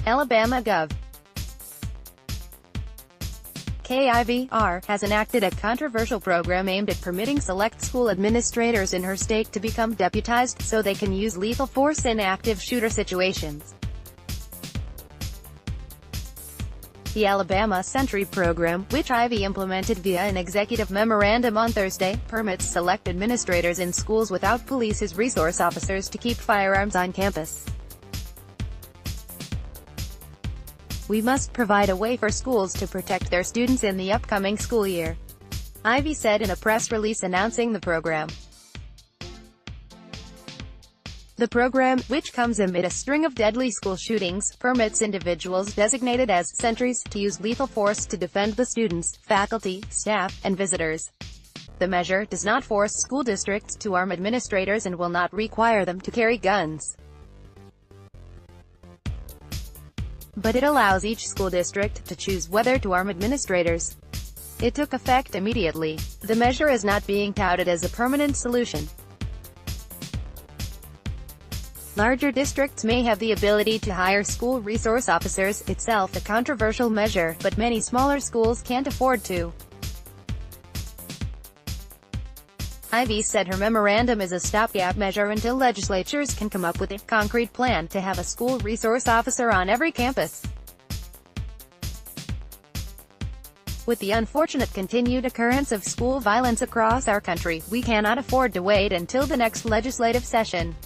Alabama Gov. KIVR has enacted a controversial program aimed at permitting select school administrators in her state to become deputized, so they can use lethal force in active shooter situations. The Alabama Sentry program, which Ivy implemented via an executive memorandum on Thursday, permits select administrators in schools without police as resource officers to keep firearms on campus. "We must provide a way for schools to protect their students in the upcoming school year," Ivy said in a press release announcing the program. The program, which comes amid a string of deadly school shootings, permits individuals designated as sentries to use lethal force to defend the students, faculty, staff, and visitors. The measure does not force school districts to arm administrators and will not require them to carry guns. But it allows each school district to choose whether to arm administrators. It took effect immediately. The measure is not being touted as a permanent solution. Larger districts may have the ability to hire school resource officers, itself a controversial measure, but many smaller schools can't afford to. Ivy said her memorandum is a stopgap measure until legislatures can come up with a concrete plan to have a school resource officer on every campus. With the unfortunate continued occurrence of school violence across our country, we cannot afford to wait until the next legislative session,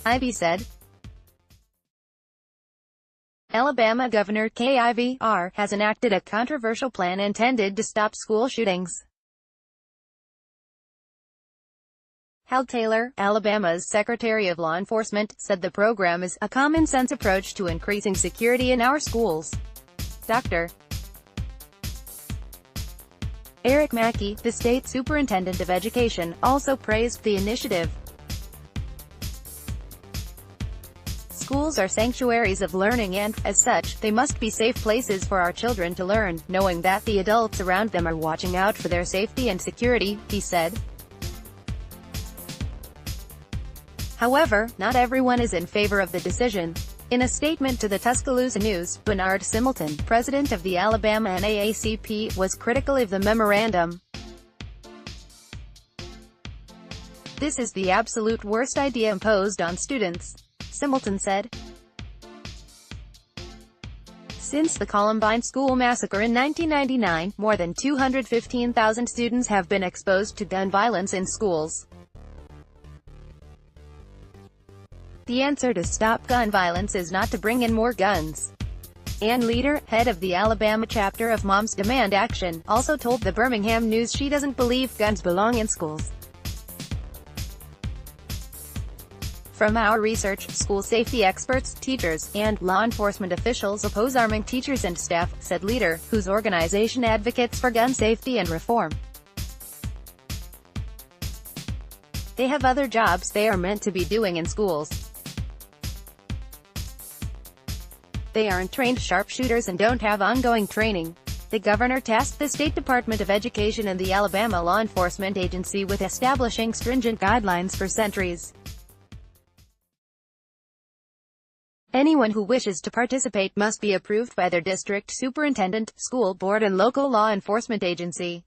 Ivy said. Alabama Governor KIVR has enacted a controversial plan intended to stop school shootings. Hal Taylor, Alabama's Secretary of Law Enforcement, said the program is a common-sense approach to increasing security in our schools. Dr. Eric Mackey, the state superintendent of education, also praised the initiative. Schools are sanctuaries of learning and, as such, they must be safe places for our children to learn, knowing that the adults around them are watching out for their safety and security, he said. However, not everyone is in favor of the decision. In a statement to the Tuscaloosa News, Bernard Similton, president of the Alabama NAACP, was critical of the memorandum. "This is the absolute worst idea imposed on students," Similton said. Since the Columbine school massacre in 1999, more than 215,000 students have been exposed to gun violence in schools. The answer to stop gun violence is not to bring in more guns. Ann Leader, head of the Alabama chapter of Moms Demand Action, also told the Birmingham News she doesn't believe guns belong in schools. "From our research, school safety experts, teachers, and law enforcement officials oppose arming teachers and staff," said Leader, whose organization advocates for gun safety and reform. "They have other jobs they are meant to be doing in schools. They aren't trained sharpshooters and don't have ongoing training." The governor tasked the State Department of Education and the Alabama Law Enforcement Agency with establishing stringent guidelines for sentries. Anyone who wishes to participate must be approved by their district superintendent, school board and local law enforcement agency.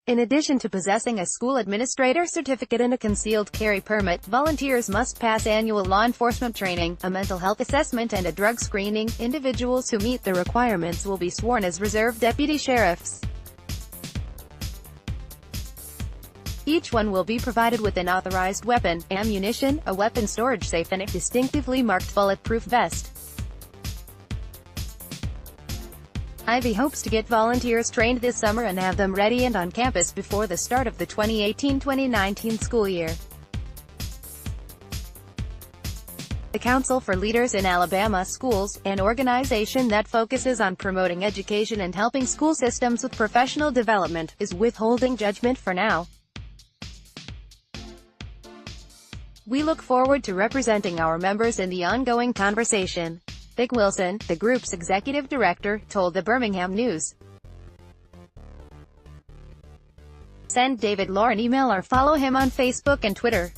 In addition to possessing a school administrator certificate and a concealed carry permit, volunteers must pass annual law enforcement training, a mental health assessment and a drug screening. Individuals who meet the requirements will be sworn as reserve deputy sheriffs. Each one will be provided with an authorized weapon, ammunition, a weapon storage safe and a distinctively marked bulletproof vest. Ivy hopes to get volunteers trained this summer and have them ready and on campus before the start of the 2018-2019 school year. The Council for Leaders in Alabama Schools, an organization that focuses on promoting education and helping school systems with professional development, is withholding judgment for now. "We look forward to representing our members in the ongoing conversation," Vic Wilson, the group's executive director, told the Birmingham News. Send David Law an email or follow him on Facebook and Twitter.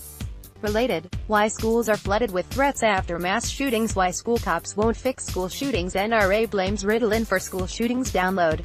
Related, why schools are flooded with threats after mass shootings, why school cops won't fix school shootings, NRA blames Ritalin for school shootings. Download